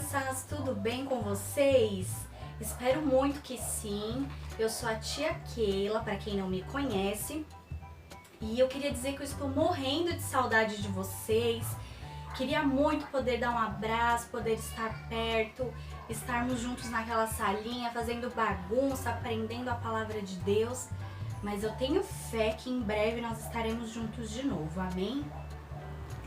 crianças, tudo bem com vocês? Espero muito que sim. Eu sou a tia Keila, para quem não me conhece, e eu queria dizer que eu estou morrendo de saudade de vocês. Queria muito poder dar um abraço, poder estar perto, estarmos juntos naquela salinha, fazendo bagunça, aprendendo a palavra de Deus. Mas eu tenho fé que em breve nós estaremos juntos de novo, amém?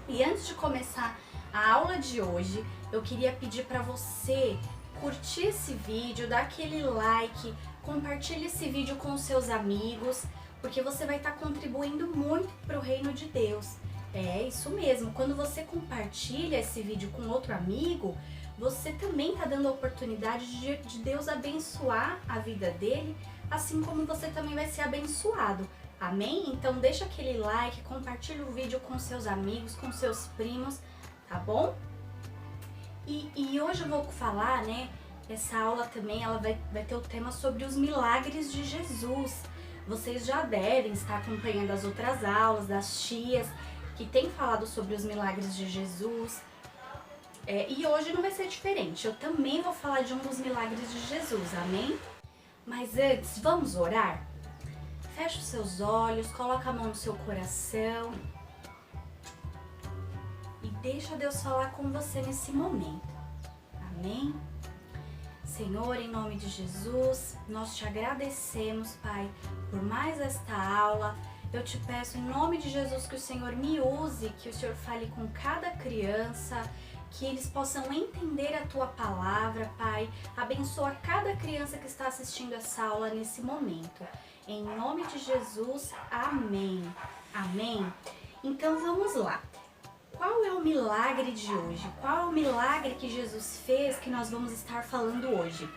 E antes de começar a aula de hoje, eu queria pedir para você curtir esse vídeo, dar aquele like, compartilhe esse vídeo com seus amigos, porque você vai estar contribuindo muito para o reino de Deus. É isso mesmo, quando você compartilha esse vídeo com outro amigo, você também está dando a oportunidade de Deus abençoar a vida dele, assim como você também vai ser abençoado. Amém? Então deixa aquele like, compartilha o vídeo com seus amigos, com seus primos, tá bom? E hoje eu vou falar, né, essa aula também, ela vai ter o tema sobre os milagres de Jesus. Vocês já devem estar acompanhando as outras aulas das tias que têm falado sobre os milagres de Jesus. E hoje não vai ser diferente, eu também vou falar de um dos milagres de Jesus, amém? Mas antes, vamos orar? Fecha os seus olhos, coloca a mão no seu coração e deixa Deus falar com você nesse momento, amém? Senhor, em nome de Jesus, nós te agradecemos, Pai, por mais esta aula. Eu te peço em nome de Jesus que o Senhor me use, que o Senhor fale com cada criança, que eles possam entender a Tua palavra, Pai. Abençoa cada criança que está assistindo essa aula nesse momento. Em nome de Jesus, amém. Amém? Então vamos lá. Qual é o milagre de hoje? Qual é o milagre que Jesus fez que nós vamos estar falando hoje?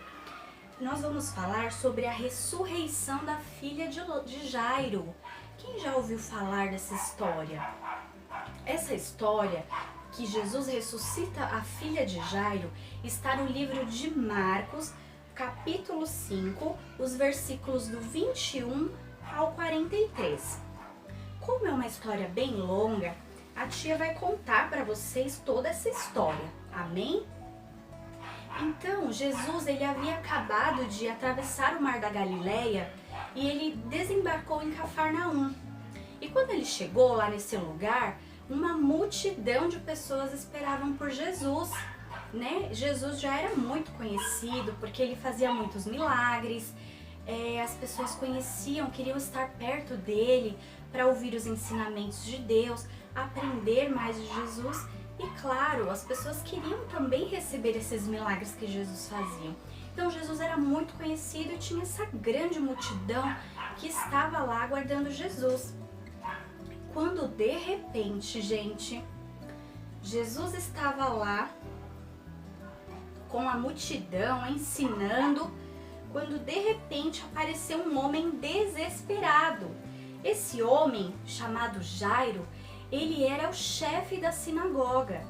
Nós vamos falar sobre a ressurreição da filha de Jairo. Quem já ouviu falar dessa história? Essa história que Jesus ressuscita a filha de Jairo está no livro de Marcos, capítulo 5, os versículos do 21 ao 43. Como é uma história bem longa, a tia vai contar para vocês toda essa história, amém? Então, Jesus ele havia acabado de atravessar o mar da Galileia e ele desembarcou em Cafarnaum. E quando ele chegou lá nesse lugar, uma multidão de pessoas esperavam por Jesus, né? Jesus já era muito conhecido porque ele fazia muitos milagres, as pessoas conheciam, queriam estar perto dele para ouvir os ensinamentos de Deus, aprender mais de Jesus e, claro, as pessoas queriam também receber esses milagres que Jesus fazia. Então Jesus era muito conhecido e tinha essa grande multidão que estava lá aguardando Jesus. Quando de repente, gente, Jesus estava lá com a multidão ensinando, quando de repente apareceu um homem desesperado. Esse homem, chamado Jairo, ele era o chefe da sinagoga.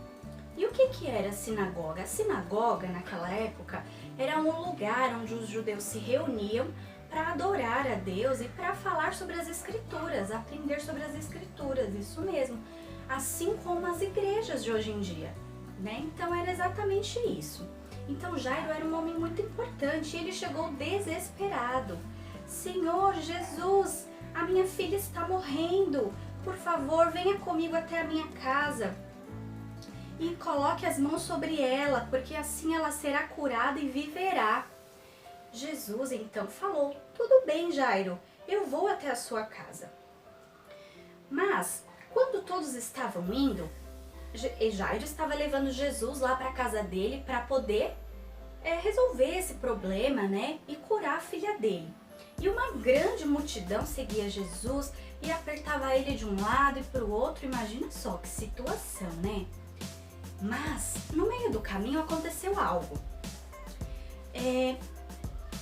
E o que era a sinagoga? A sinagoga, naquela época, era um lugar onde os judeus se reuniam para adorar a Deus e para falar sobre as Escrituras, aprender sobre as Escrituras, isso mesmo. Assim como as igrejas de hoje em dia, né? Então era exatamente isso. Então Jairo era um homem muito importante e ele chegou desesperado. Senhor Jesus, a minha filha está morrendo. Por favor, venha comigo até a minha casa e coloque as mãos sobre ela, porque assim ela será curada e viverá. Jesus então falou: tudo bem, Jairo, eu vou até a sua casa. Mas, quando todos estavam indo, Jairo estava levando Jesus lá para a casa dele para poder resolver esse problema, né, e curar a filha dele. E uma grande multidão seguia Jesus e apertava ele de um lado e para o outro. Imagina só que situação, né? Mas, no meio do caminho aconteceu algo.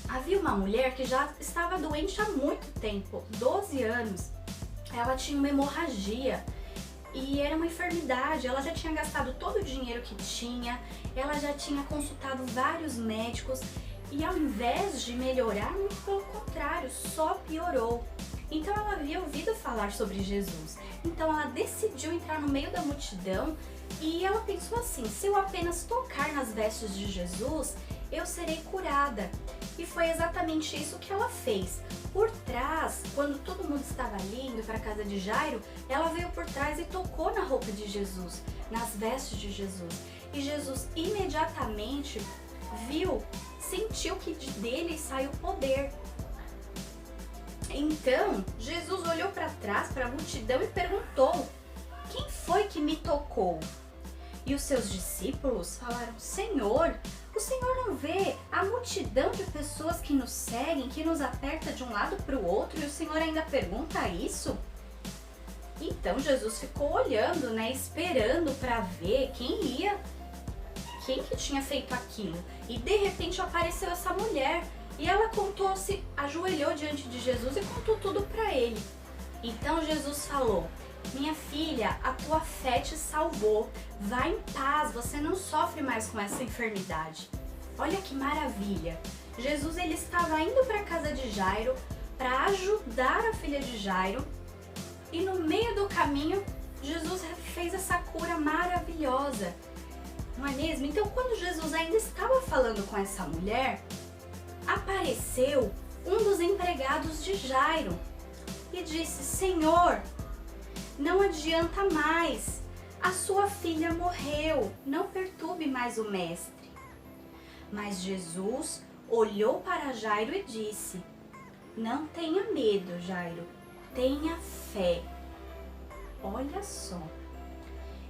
Havia uma mulher que já estava doente há muito tempo, 12 anos. Ela tinha uma hemorragia e era uma enfermidade. Ela já tinha gastado todo o dinheiro que tinha, ela já tinha consultado vários médicos e ao invés de melhorar, muito pelo contrário, só piorou. Então ela havia ouvido falar sobre Jesus. Então ela decidiu entrar no meio da multidão, E ela pensou assim: se eu apenas tocar nas vestes de Jesus, eu serei curada. E foi exatamente isso que ela fez. Por trás, quando todo mundo estava ali indo para a casa de Jairo, ela veio por trás e tocou na roupa de Jesus, nas vestes de Jesus. E Jesus imediatamente viu, sentiu que dele saiu poder. Então, Jesus olhou para trás, para a multidão e perguntou: quem foi que me tocou? E os seus discípulos falaram: Senhor, o Senhor não vê a multidão de pessoas que nos seguem, que nos aperta de um lado para o outro, e o Senhor ainda pergunta isso? Então Jesus ficou olhando, né, esperando para ver quem que tinha feito aquilo. E de repente apareceu essa mulher, e ela se ajoelhou diante de Jesus e contou tudo para ele. Então Jesus falou: minha filha, a tua fé te salvou. Vai em paz, você não sofre mais com essa enfermidade. Olha que maravilha. Jesus ele estava indo para a casa de Jairo para ajudar a filha de Jairo. E no meio do caminho, Jesus fez essa cura maravilhosa. Não é mesmo? Então, quando Jesus ainda estava falando com essa mulher, apareceu um dos empregados de Jairo e disse: Senhor, não adianta mais, a sua filha morreu, não perturbe mais o mestre. Mas Jesus olhou para Jairo e disse: não tenha medo, Jairo, tenha fé. Olha só,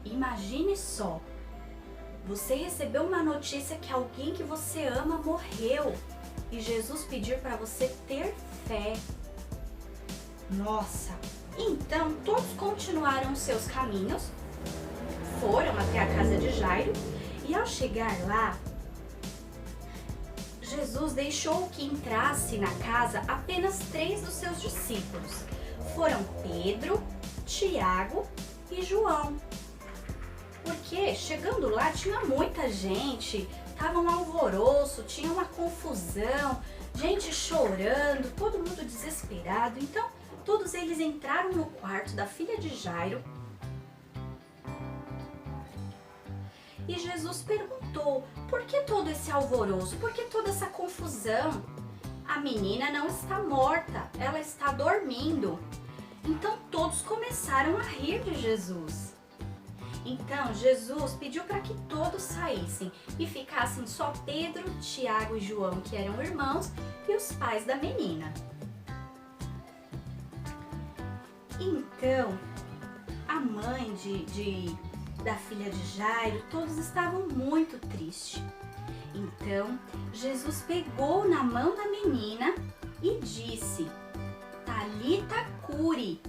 imagine só, você recebeu uma notícia que alguém que você ama morreu e Jesus pedir para você ter fé. Nossa! Então, todos continuaram seus caminhos, foram até a casa de Jairo e ao chegar lá, Jesus deixou que entrasse na casa apenas 3 dos seus discípulos. Foram Pedro, Tiago e João. Porque chegando lá tinha muita gente, tava um alvoroço, tinha uma confusão, gente chorando, todo mundo desesperado. Então, todos eles entraram no quarto da filha de Jairo e Jesus perguntou: por que todo esse alvoroço? Por que toda essa confusão? A menina não está morta, ela está dormindo. Então todos começaram a rir de Jesus. Então Jesus pediu para que todos saíssem e ficassem só Pedro, Tiago e João, que eram irmãos, e os pais da menina. Então, a mãe da filha de Jairo, todos estavam muito tristes. Então, Jesus pegou na mão da menina e disse: Talita curi,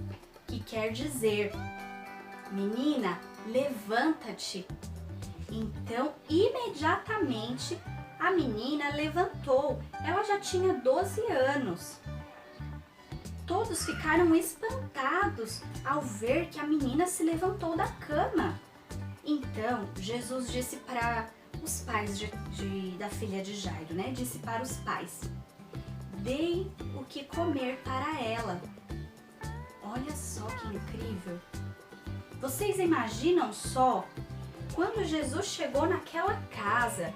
que quer dizer: menina, levanta-te. Então, imediatamente, a menina levantou. Ela já tinha 12 anos. Todos ficaram espantados ao ver que a menina se levantou da cama. Então, Jesus disse para os pais da filha de Jairo, né? Disse para os pais: deem o que comer para ela. Olha só que incrível! Vocês imaginam só quando Jesus chegou naquela casa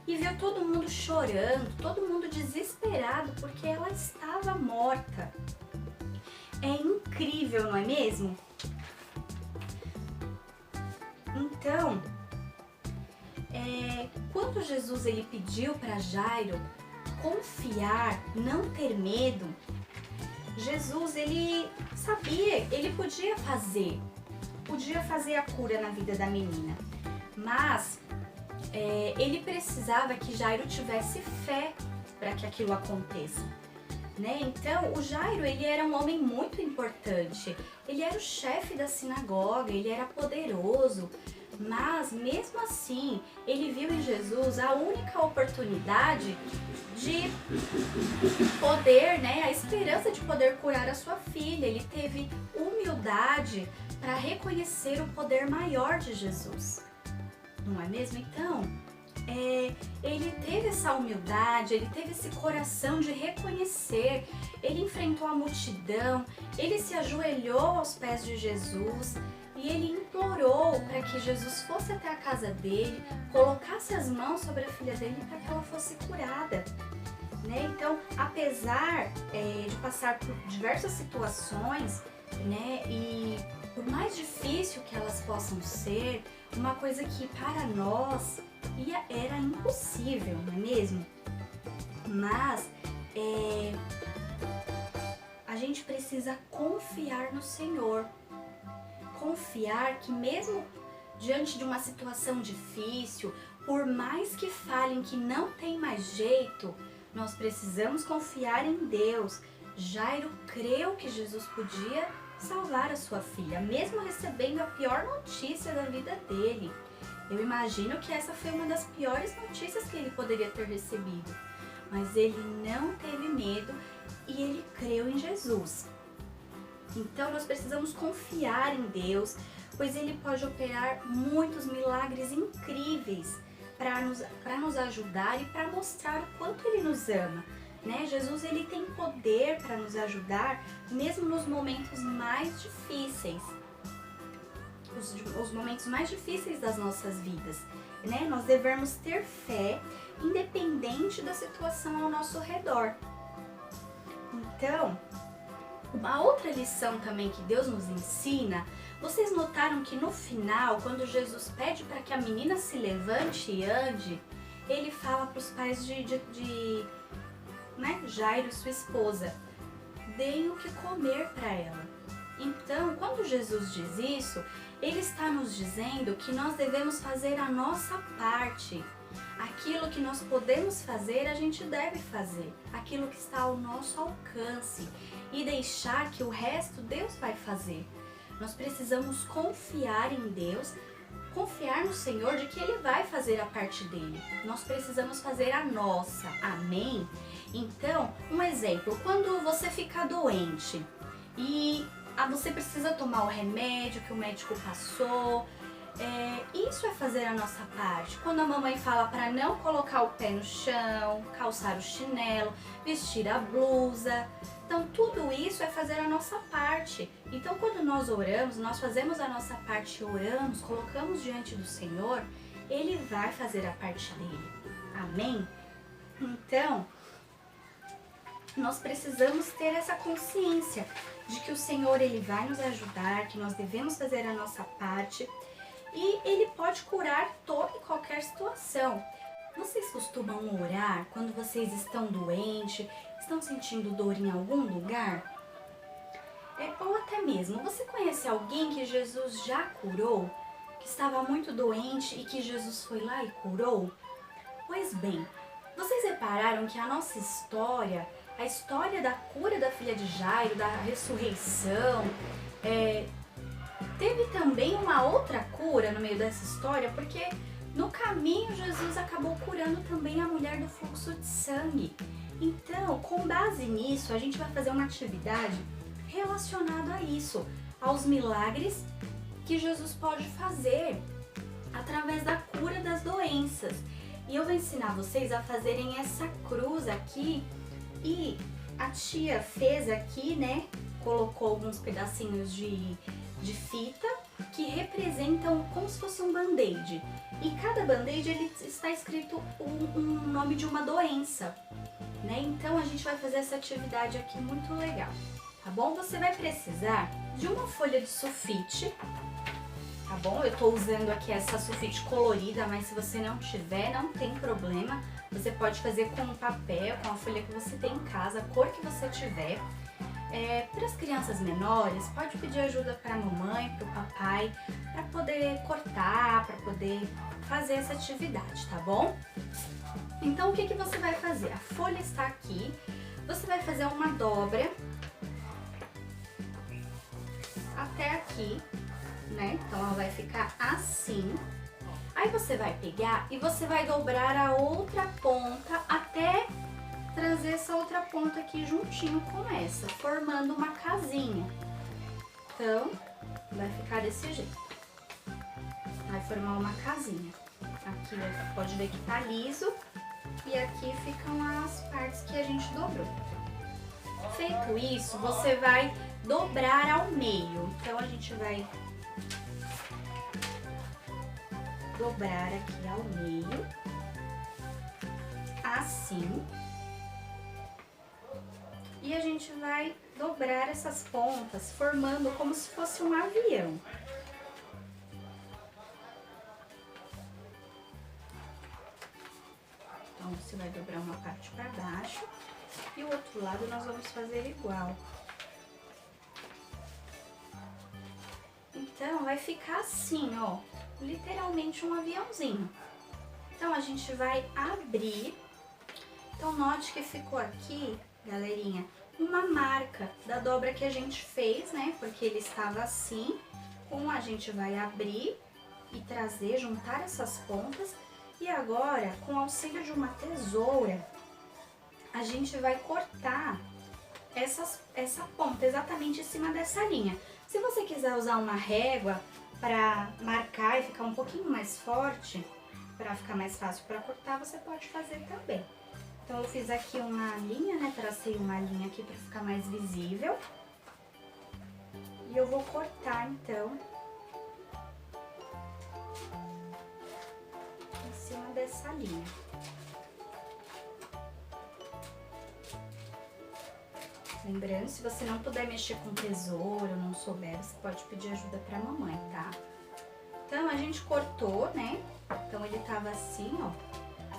e viu todo mundo chorando, todo mundo desesperado porque ela estava morta. É incrível, não é mesmo? Então, quando Jesus ele pediu para Jairo confiar, não ter medo, Jesus ele sabia, ele podia fazer a cura na vida da menina, mas ele precisava que Jairo tivesse fé para que aquilo aconteça. Né? Então, o Jairo, ele era um homem muito importante, ele era o chefe da sinagoga, ele era poderoso, mas mesmo assim, ele viu em Jesus a única oportunidade de poder, né, a esperança de poder curar a sua filha. Ele teve humildade para reconhecer o poder maior de Jesus, não é mesmo? Então, ele teve essa humildade, ele teve esse coração de reconhecer, ele enfrentou a multidão, ele se ajoelhou aos pés de Jesus e ele implorou para que Jesus fosse até a casa dele, colocasse as mãos sobre a filha dele para que ela fosse curada. Né? Então, apesar de passar por diversas situações, né, e por mais difícil que elas possam ser, uma coisa que para nós era impossível, não é mesmo? Mas a gente precisa confiar no Senhor. Confiar que mesmo diante de uma situação difícil, por mais que falem que não tem mais jeito, nós precisamos confiar em Deus. Jairo creu que Jesus podia salvar a sua filha, mesmo recebendo a pior notícia da vida dele. Eu imagino que essa foi uma das piores notícias que ele poderia ter recebido. Mas ele não teve medo e ele creu em Jesus. Então nós precisamos confiar em Deus, pois Ele pode operar muitos milagres incríveis para nos ajudar e para mostrar o quanto Ele nos ama. Né? Jesus ele tem poder para nos ajudar mesmo nos momentos mais difíceis. Os momentos mais difíceis das nossas vidas. Né? Nós devemos ter fé independente da situação ao nosso redor. Então, uma outra lição também que Deus nos ensina, vocês notaram que no final, quando Jesus pede para que a menina se levante e ande, ele fala para os pais de Jairo, sua esposa, deem o que comer para ela. Então, quando Jesus diz isso, ele está nos dizendo que nós devemos fazer a nossa parte. Aquilo que nós podemos fazer, a gente deve fazer. Aquilo que está ao nosso alcance. E deixar que o resto Deus vai fazer. Nós precisamos confiar em Deus, confiar no Senhor de que Ele vai fazer a parte dele. Nós precisamos fazer a nossa. Amém? Então, um exemplo. Quando você fica doente e você precisa tomar o remédio que o médico passou, isso é fazer a nossa parte. Quando a mamãe fala para não colocar o pé no chão, calçar o chinelo, vestir a blusa, então tudo isso é fazer a nossa parte. Então quando nós oramos, nós fazemos a nossa parte, oramos, colocamos diante do Senhor, Ele vai fazer a parte dele. Amém? Então, nós precisamos ter essa consciência de que o Senhor ele vai nos ajudar, que nós devemos fazer a nossa parte. E Ele pode curar toda e qualquer situação. Vocês costumam orar quando vocês estão doentes, estão sentindo dor em algum lugar? Ou até mesmo, você conhece alguém que Jesus já curou? Que estava muito doente e que Jesus foi lá e curou? Pois bem, vocês repararam que a nossa história, a história da cura da filha de Jairo, da ressurreição, teve também uma outra cura no meio dessa história, porque no caminho Jesus acabou curando também a mulher do fluxo de sangue. Então, com base nisso, a gente vai fazer uma atividade relacionada a isso, aos milagres que Jesus pode fazer através da cura das doenças. E eu vou ensinar vocês a fazerem essa cruz aqui, e a tia fez aqui, né? Colocou alguns pedacinhos de fita que representam como se fosse um band-aid. E cada band-aid ele está escrito um nome de uma doença, né? Então a gente vai fazer essa atividade aqui muito legal, tá bom? Você vai precisar de uma folha de sulfite, tá bom? Eu tô usando aqui essa sulfite colorida, mas se você não tiver, não tem problema. Você pode fazer com papel, com a folha que você tem em casa, a cor que você tiver. Para as crianças menores, pode pedir ajuda para a mamãe, para o papai, para poder cortar, para poder fazer essa atividade, tá bom? Então, o que você vai fazer? A folha está aqui, você vai fazer uma dobra até aqui, né? Então, ela vai ficar assim. Aí você vai pegar e você vai dobrar a outra ponta até trazer essa outra ponta aqui juntinho com essa, formando uma casinha. Então, vai ficar desse jeito. Vai formar uma casinha. Aqui pode ver que tá liso e aqui ficam as partes que a gente dobrou. Feito isso, você vai dobrar ao meio. Então a gente vai dobrar aqui ao meio, assim. E a gente vai dobrar essas pontas, formando como se fosse um avião. Então, você vai dobrar uma parte para baixo e o outro lado nós vamos fazer igual. Então, vai ficar assim, ó, literalmente um aviãozinho. Então, a gente vai abrir. Então, note que ficou aqui, galerinha, uma marca da dobra que a gente fez, né? Porque ele estava assim. A gente vai abrir e trazer, juntar essas pontas. E agora, com o auxílio de uma tesoura, a gente vai cortar essa ponta exatamente em cima dessa linha. Se você quiser usar uma régua para marcar e ficar um pouquinho mais forte, para ficar mais fácil para cortar, você pode fazer também. Então, eu fiz aqui uma linha, né? Tracei uma linha aqui para ficar mais visível. E eu vou cortar, então, em cima dessa linha. Lembrando, se você não puder mexer com tesoura ou não souber, você pode pedir ajuda pra mamãe, tá? Então, a gente cortou, né? Então, ele tava assim, ó.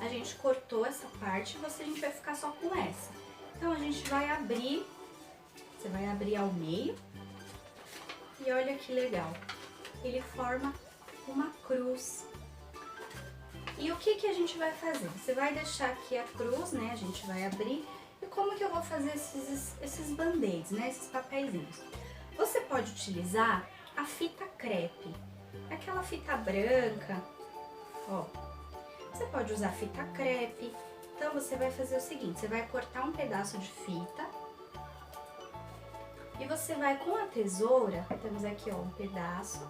A gente cortou essa parte e a gente vai ficar só com essa. Então, a gente vai abrir, você vai abrir ao meio. E olha que legal, ele forma uma cruz. E o que a gente vai fazer? Você vai deixar aqui a cruz, né? A gente vai abrir. E como que eu vou fazer esses band-aids, né? Esses papeizinhos? Você pode utilizar a fita crepe, aquela fita branca, ó. Você pode usar fita crepe. Então, você vai fazer o seguinte, você vai cortar um pedaço de fita. E você vai com a tesoura, temos aqui, ó, um pedaço.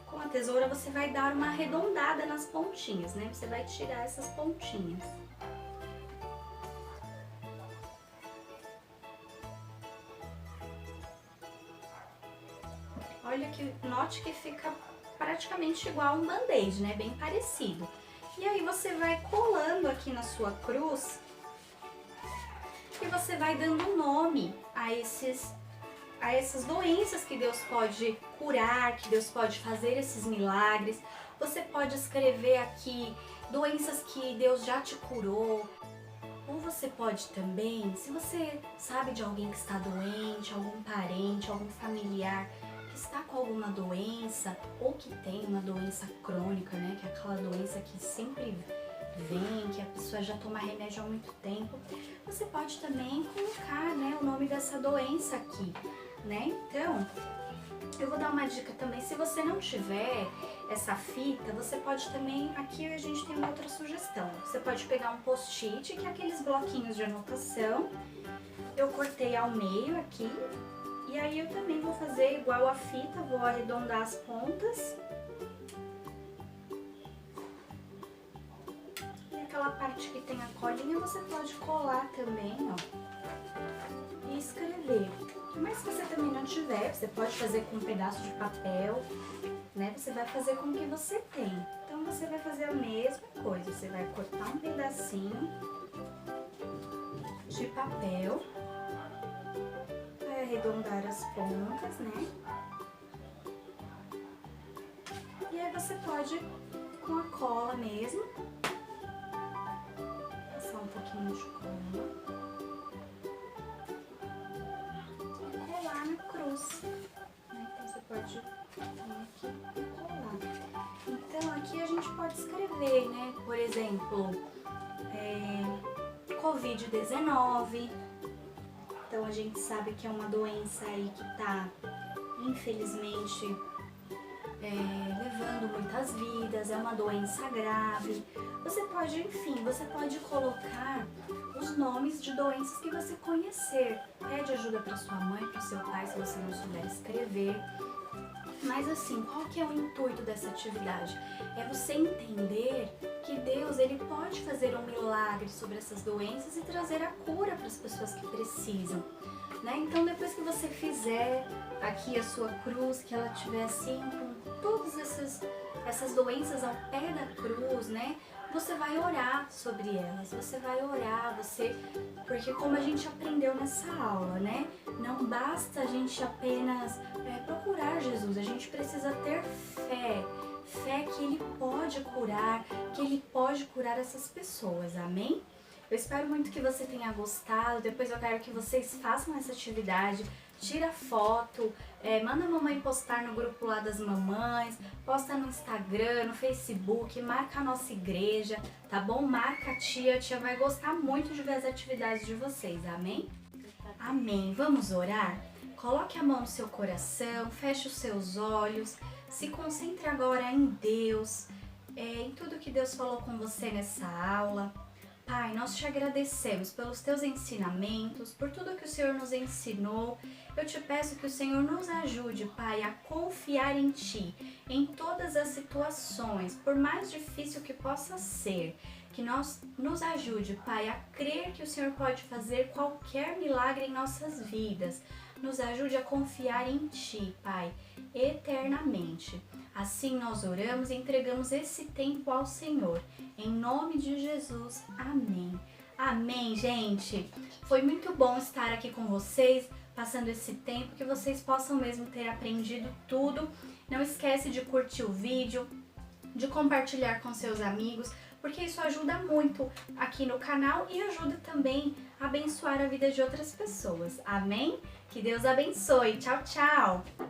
Com a tesoura, você vai dar uma arredondada nas pontinhas, né? Você vai tirar essas pontinhas. Olha que, note que fica praticamente igual um band-aid, né? Bem parecido. E aí você vai colando aqui na sua cruz e você vai dando nome a essas doenças que Deus pode curar, que Deus pode fazer esses milagres. Você pode escrever aqui doenças que Deus já te curou. Ou você pode também, se você sabe de alguém que está doente, algum parente, algum familiar que está com alguma doença ou que tem uma doença crônica, né, que é aquela doença que sempre vem, que a pessoa já toma remédio há muito tempo, você pode também colocar, né, o nome dessa doença aqui, né? Então, eu vou dar uma dica também, se você não tiver essa fita, você pode também, aqui a gente tem uma outra sugestão, você pode pegar um post-it, que é aqueles bloquinhos de anotação, eu cortei ao meio aqui, e aí eu também vou fazer igual a fita, vou arredondar as pontas. E aquela parte que tem a colinha, você pode colar também, ó, e escrever. Mas se você também não tiver, você pode fazer com um pedaço de papel, né? Você vai fazer com o que você tem. Então, você vai fazer a mesma coisa. Você vai cortar um pedacinho de papel, vai arredondar as pontas, né? E aí você pode, com a cola mesmo, passar um pouquinho de cola. Cruz, né? Então você pode vir aqui e colar. Então aqui a gente pode escrever, né? Por exemplo, Covid-19. Então a gente sabe que é uma doença aí que tá, infelizmente, levando muitas vidas, é uma doença grave. Você pode, enfim, você pode colocar os nomes de doenças que você conhecer. Pede ajuda para sua mãe, para o seu pai, se você não souber escrever. Mas assim, qual que é o intuito dessa atividade? É você entender que Deus, ele pode fazer um milagre sobre essas doenças e trazer a cura para as pessoas que precisam, né? Então, depois que você fizer aqui a sua cruz, que ela estiver assim, com todas essas doenças ao pé da cruz, né? Você vai orar sobre elas, você vai orar, porque como a gente aprendeu nessa aula, né? Não basta a gente apenas procurar Jesus, a gente precisa ter fé que Ele pode curar, que Ele pode curar essas pessoas, amém? Eu espero muito que você tenha gostado, depois eu quero que vocês façam essa atividade, tira foto, manda a mamãe postar no grupo lá das mamães, posta no Instagram, no Facebook, marca a nossa igreja, tá bom? Marca a tia vai gostar muito de ver as atividades de vocês, amém? Amém. Vamos orar? Coloque a mão no seu coração, feche os seus olhos, se concentre agora em Deus, em tudo que Deus falou com você nessa aula. Pai, nós te agradecemos pelos teus ensinamentos, por tudo que o Senhor nos ensinou. Eu te peço que o Senhor nos ajude, Pai, a confiar em Ti, em todas as situações, por mais difícil que possa ser. Que nos ajude, Pai, a crer que o Senhor pode fazer qualquer milagre em nossas vidas. Nos ajude a confiar em Ti, Pai, eternamente. Assim nós oramos e entregamos esse tempo ao Senhor. Em nome de Jesus, amém. Amém, gente. Foi muito bom estar aqui com vocês, passando esse tempo, que vocês possam mesmo ter aprendido tudo. Não esquece de curtir o vídeo, de compartilhar com seus amigos, porque isso ajuda muito aqui no canal e ajuda também a abençoar a vida de outras pessoas. Amém? Que Deus abençoe. Tchau, tchau!